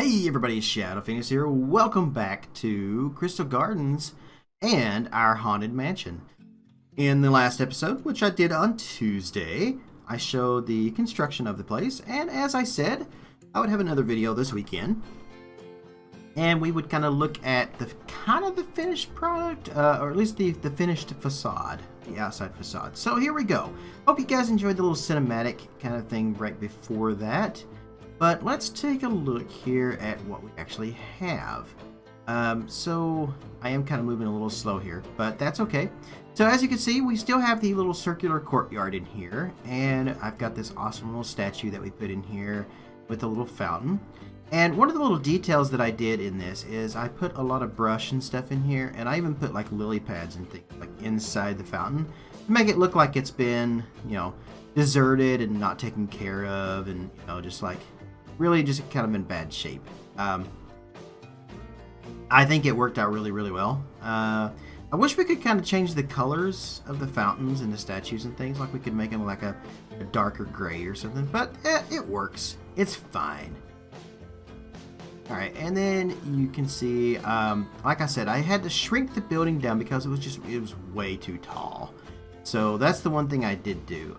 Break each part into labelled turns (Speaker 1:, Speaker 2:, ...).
Speaker 1: Hey everybody, it's Shadow Phoenix here. Welcome back to Crystal Gardens and our Haunted Mansion. In the last episode, which I did on Tuesday, I showed the construction of the place, and as I said, I would have another video this weekend. And we would kind of look at the finished product, or at least the finished facade, the outside facade. So here we go. Hope you guys enjoyed the little cinematic kind of thing right before that. But let's take a look here at what we actually have. So I am kind of moving a little slow here, but that's okay. So as you can see, we still have the little circular courtyard in here, and I've got this awesome little statue that we put in here with a little fountain. And one of the little details that I did in this is I put a lot of brush and stuff in here, and I even put like lily pads and things like inside the fountain to make it look like it's been, deserted and not taken care of, and just like really just kind of in bad shape. I think it worked out really, really well. I wish we could kind of change the colors of the fountains and the statues and things. Like we could make them like a darker gray or something. But it works. It's fine. Alright, and then you can see, like I said, I had to shrink the building down because it was way too tall. So that's the one thing I did do.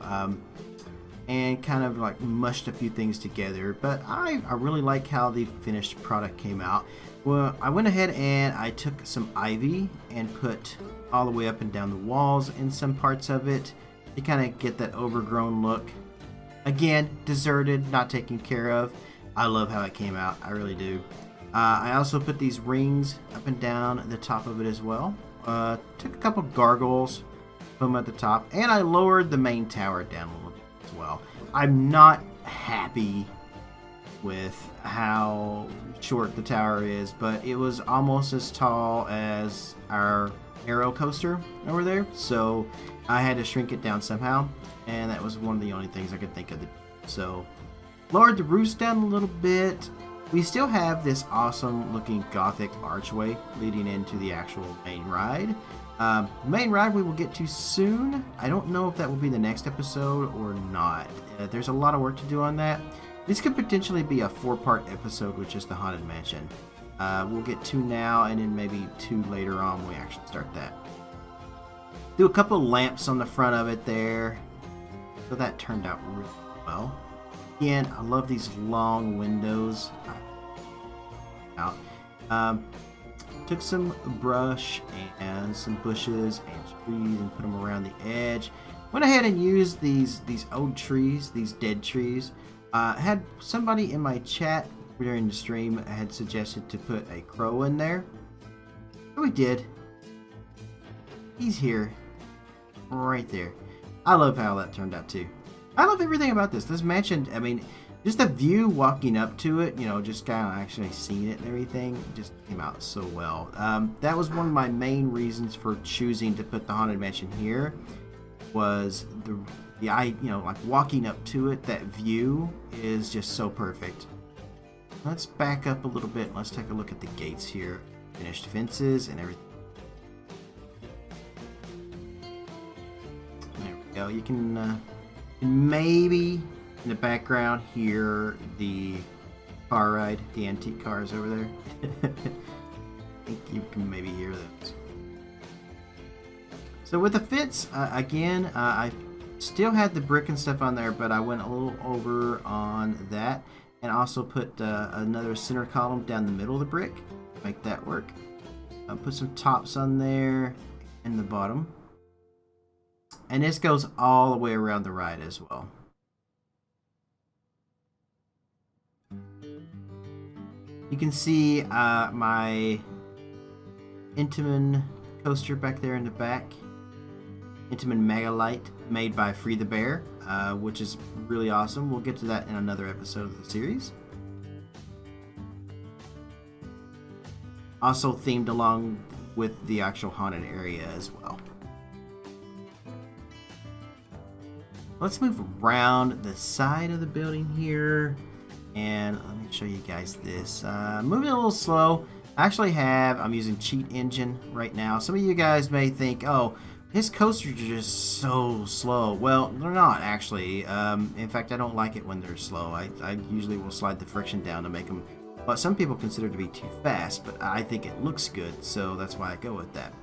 Speaker 1: And kind of like mushed a few things together, but I really like how the finished product came out. Well, I went ahead and I took some ivy and put all the way up and down the walls in some parts of it to kind of get that overgrown look. Again, deserted, not taken care of. I love how it came out, I really do. I also put these rings up and down the top of it as well. Took a couple gargoyles, put them at the top, and I lowered the main tower down a little bit as well. I'm not happy with how short the tower is, but it was almost as tall as our aero coaster over there, so I had to shrink it down somehow, and that was one of the only things I could think of. So lowered the roofs down a little bit. We still have this awesome looking gothic archway leading into the actual main ride. The main ride we will get to soon. I don't know if that will be the next episode or not. There's a lot of work to do on that. This could potentially be a 4-part episode with just the Haunted Mansion. We'll get 2 now, and then maybe 2 later on when we actually start that. Do a couple of lamps on the front of it there. So that turned out really well. Again, I love these long windows. Took some brush and some bushes and trees and put them around the edge. Went ahead and used these old trees, these dead trees. Had somebody in my chat during the stream had suggested to put a crow in there. So we did. He's here. Right there. I love how that turned out too. I love everything about this. This mansion, I mean, just the view walking up to it, just kind of actually seeing it and everything, just came out so well. That was one of my main reasons for choosing to put the Haunted Mansion here, was like walking up to it, that view is just so perfect. Let's back up a little bit. Let's take a look at the gates here. Finished fences and everything. There we go. You can maybe in the background hear the car ride, the antique cars over there. I think you can maybe hear those. So with the fence, again, I still had the brick and stuff on there, but I went a little over on that, and also put another center column down the middle of the brick to make that work. I put some tops on there and the bottom. And this goes all the way around the ride as well. You can see my Intamin coaster back there in the back. Intamin Megalite, made by Free the Bear, which is really awesome. We'll get to that in another episode of the series. Also themed along with the actual haunted area as well. Let's move around the side of the building here, and let me show you guys this. Moving a little slow. I'm using Cheat Engine right now. Some of you guys may think, oh, his coasters are just so slow. Well, they're not actually. In fact, I don't like it when they're slow. I usually will slide the friction down to make them what some people consider to be too fast, but I think it looks good, so that's why I go with that.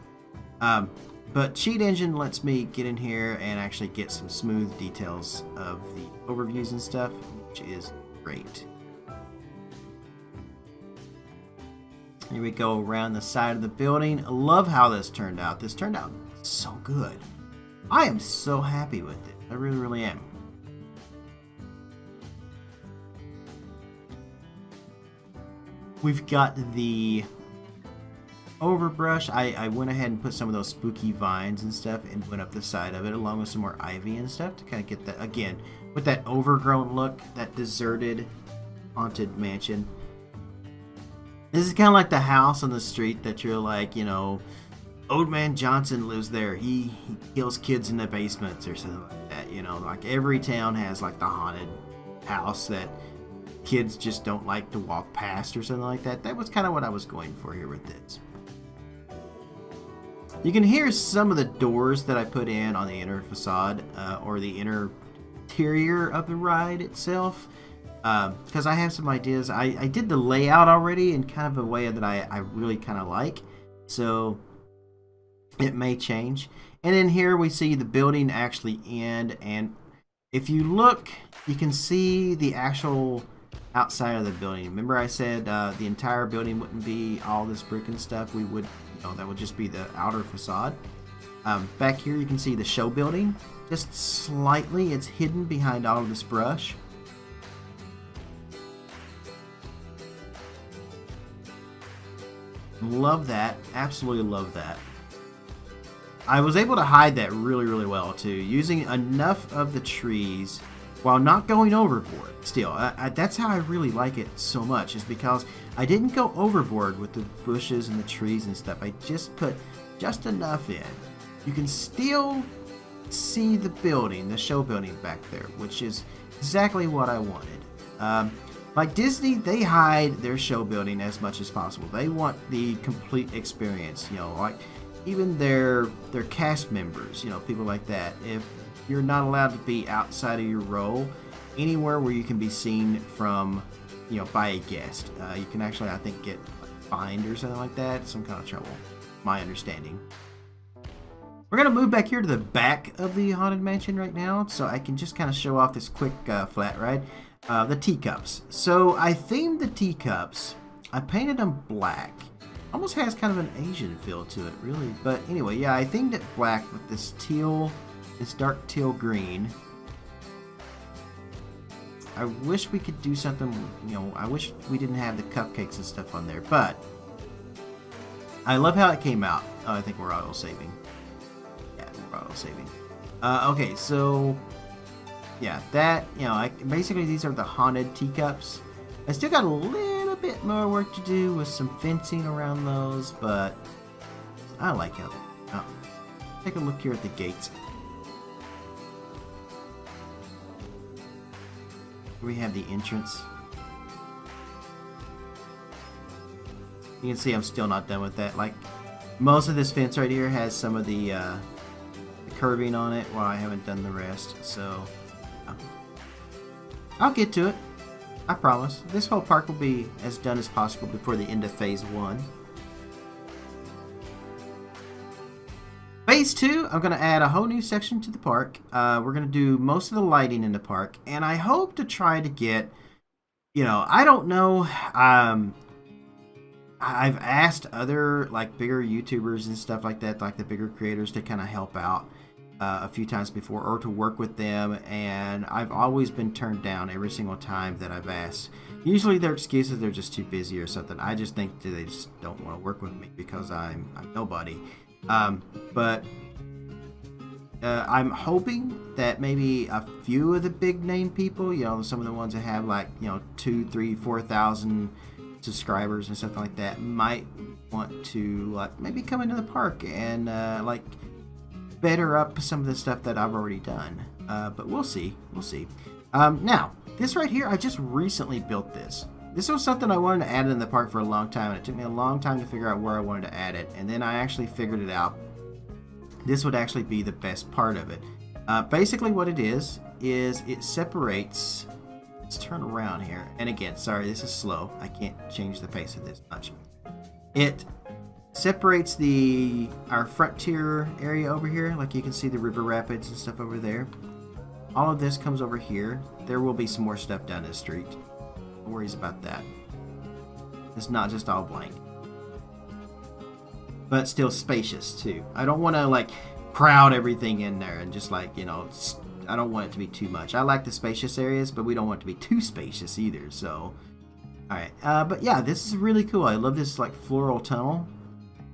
Speaker 1: But Cheat Engine lets me get in here and actually get some smooth details of the overviews and stuff, which is great. Here we go around the side of the building. I love how this turned out. This turned out so good. I am so happy with it. I really, really am. We've got the overbrush. I went ahead and put some of those spooky vines and stuff and went up the side of it along with some more ivy and stuff to kind of get that, again, with that overgrown look, that deserted, haunted mansion. This is kind of like the house on the street that you're like, you know, Old Man Johnson lives there. He kills kids in the basements or something like that. You know, like every town has like the haunted house that kids just don't like to walk past or something like that. That was kind of what I was going for here with this. You can hear some of the doors that I put in on the inner facade or the inner interior of the ride itself. Because I have some ideas. I did the layout already in kind of a way that I really kind of like, so it may change. And then here we see the building actually end, and if you look, you can see the actual outside of the building. Remember I said the entire building wouldn't be all this brick and stuff. We would, you know, that would just be the outer facade. Back here you can see the show building, just slightly. It's hidden behind all of this brush. Love that. Absolutely love that. I was able to hide that really, really well too, using enough of the trees while not going overboard. Still, that's how I really like it so much, is because I didn't go overboard with the bushes and the trees and stuff. I just put just enough in. You can still see the building, the show building back there, which is exactly what I wanted. Like Disney, they hide their show building as much as possible. They want the complete experience, you know, like even their cast members, you know, people like that. If you're not allowed to be outside of your role, anywhere where you can be seen from, you know, by a guest, you can actually, I think, get fined or something like that, some kind of trouble, my understanding. We're going to move back here to the back of the Haunted Mansion right now, so I can just kind of show off this quick flat ride. The teacups. So I themed the teacups. I painted them black. Almost has kind of an Asian feel to it, really. But anyway, yeah, I themed it black with this teal, this dark teal green. I wish we could do something, you know, I wish we didn't have the cupcakes and stuff on there, but I love how it came out. Oh, I think we're auto-saving. Yeah, we're auto-saving. Okay, so yeah, that, you know, basically these are the haunted teacups. I still got a little bit more work to do with some fencing around those, but I like how they, oh, take a look here at the gates. We have the entrance. You can see I'm still not done with that. Like, most of this fence right here has some of the curving on it, while I haven't done the rest, so I'll get to it. I promise. This whole park will be as done as possible before the end of Phase 1. Phase 2, I'm going to add a whole new section to the park. We're going to do most of the lighting in the park, and I hope to try to get, you know, I don't know, I've asked other, like, bigger YouTubers and stuff like that, like the bigger creators, to kind of help out a few times before, or to work with them, and I've always been turned down every single time that I've asked. Usually their excuses, they're just too busy or something. I just think that they just don't want to work with me because I'm nobody. But I'm hoping that maybe a few of the big name people, you know, some of the ones that have like, you know, 2,000, 3,000, 4,000 subscribers and stuff like that, might want to like maybe come into the park and like better up some of the stuff that I've already done. But we'll see. We'll see. Now, this right here, I just recently built this. This was something I wanted to add in the park for a long time, and it took me a long time to figure out where I wanted to add it, and then I actually figured it out. This would actually be the best part of it. Basically what it is it separates let's turn around here. And again, sorry, this is slow. I can't change the pace of this much. It separates our frontier area over here. Like you can see the river rapids and stuff over there. All of this comes over here. There will be some more stuff down this street. No worries about that. It's not just all blank. But still spacious too. I don't want to like crowd everything in there and just like, you know, I don't want it to be too much. I like the spacious areas, but we don't want it to be too spacious either. So, alright. But yeah, this is really cool. I love this like floral tunnel.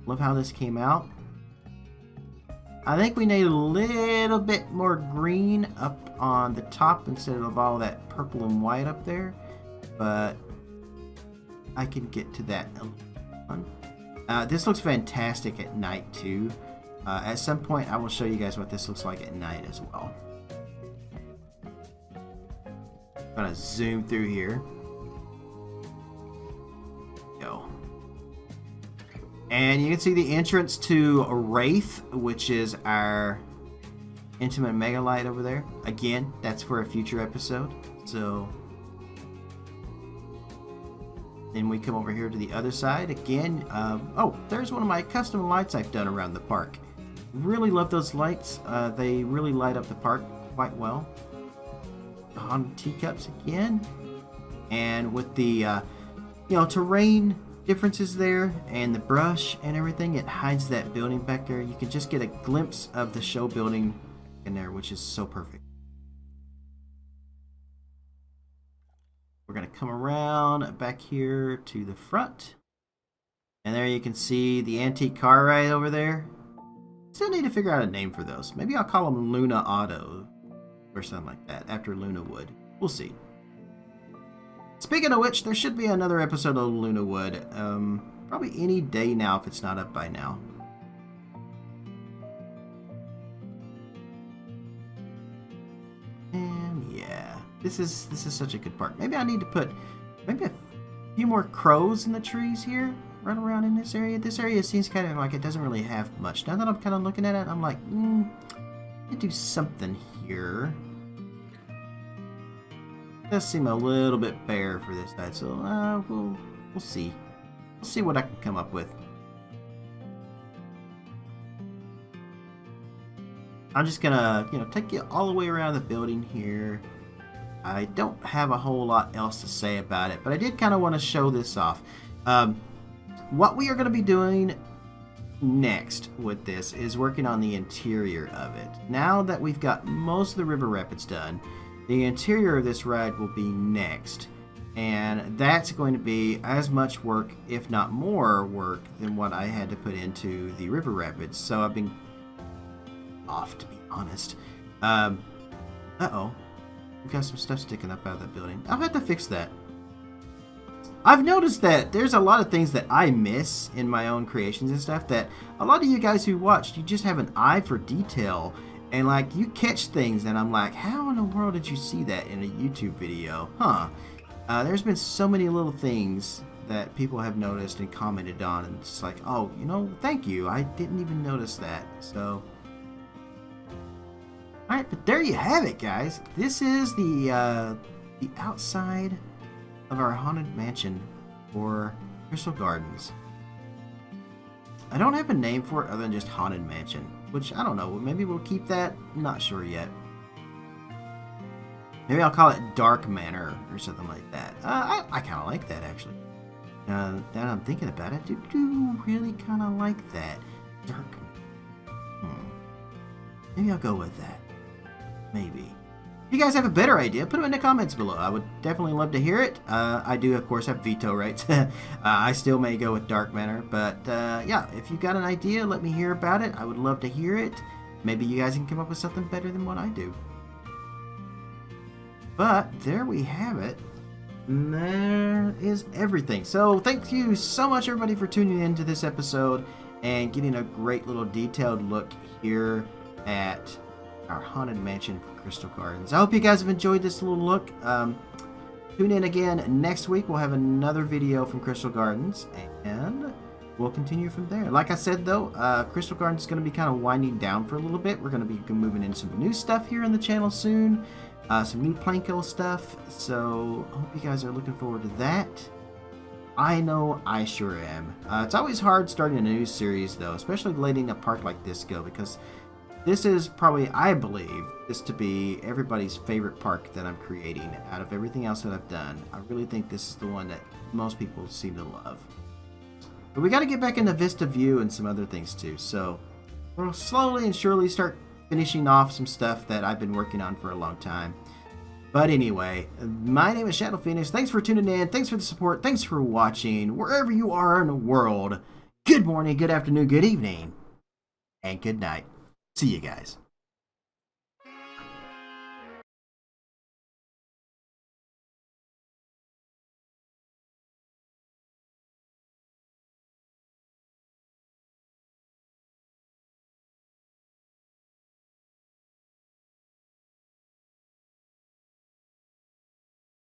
Speaker 1: Love how this came out. I think we need a little bit more green up on the top instead of all that purple and white up there. But I can get to that a little bit. This looks fantastic at night too. At some point I will show you guys what this looks like at night as well. I'm gonna zoom through here. Go. And you can see the entrance to Wraith, which is our intimate megalite over there. Again, that's for a future episode. So then we come over here to the other side again. Oh, there's one of my custom lights I've done around the park. Really love those lights. They really light up the park quite well. On teacups again, and with the terrain differences there and the brush and everything, it hides that building back there. You can just get a glimpse of the show building in there, which is so perfect. We're gonna come around back here to the front, and there you can see the antique car right over there. Still need to figure out a name for those. Maybe I'll call them Luna Auto or something like that, after Luna Wood. We'll see. Speaking of which, there should be another episode of Luna Wood. Probably any day now if it's not up by now. And yeah, this is such a good park. Maybe I need to put maybe a few more crows in the trees here, run around in this area. This area seems kind of like it doesn't really have much. Now that I'm kind of looking at it, I'm like, I could do something here. Does seem a little bit bare for this side, so we'll see. We'll see what I can come up with. I'm just gonna, take you all the way around the building here. I don't have a whole lot else to say about it, but I did kind of want to show this off. What we are going to be doing next with this is working on the interior of it. Now that we've got most of the river rapids done, the interior of this ride will be next, and that's going to be as much work, if not more work, than what I had to put into the river rapids. So I've been off, to be honest. Uh-oh. We've got some stuff sticking up out of the building. I'll have to fix that. I've noticed that there's a lot of things that I miss in my own creations and stuff, that a lot of you guys who watched, you just have an eye for detail. And like, you catch things and I'm like, how in the world did you see that in a YouTube video? Huh. There's been so many little things that people have noticed and commented on, and it's like, oh, thank you. I didn't even notice that. So, alright, but there you have it, guys. This is the outside of our haunted mansion for Crystal Gardens. I don't have a name for it other than just Haunted Mansion, which I don't know. Maybe we'll keep that. I'm not sure yet. Maybe I'll call it Dark Manor or something like that. I kind of like that, actually. Now that I'm thinking about it, I do really kind of like that. Dark. Maybe I'll go with that. Maybe. If you guys have a better idea, put them in the comments below. I would definitely love to hear it. I do, of course, have veto rights. I still may go with Dark Manor. But, yeah, if you got an idea, let me hear about it. I would love to hear it. Maybe you guys can come up with something better than what I do. But, there we have it. And there is everything. So, thank you so much, everybody, for tuning in to this episode and getting a great little detailed look here at our haunted mansion for Crystal Gardens. I hope you guys have enjoyed this little look. Tune in again next week. We'll have another video from Crystal Gardens. And we'll continue from there. Like I said, though, Crystal Gardens is going to be kind of winding down for a little bit. We're going to be moving in some new stuff here on the channel soon. Some new Planko stuff. So I hope you guys are looking forward to that. I know I sure am. It's always hard starting a new series, though, especially letting a park like this go, because this is probably, I believe, this to be everybody's favorite park that I'm creating out of everything else that I've done. I really think this is the one that most people seem to love. But we got to get back into Vista View and some other things too. So we'll slowly and surely start finishing off some stuff that I've been working on for a long time. But anyway, my name is Shadow Phoenix. Thanks for tuning in. Thanks for the support. Thanks for watching. Wherever you are in the world, good morning, good afternoon, good evening, and good night. See you guys.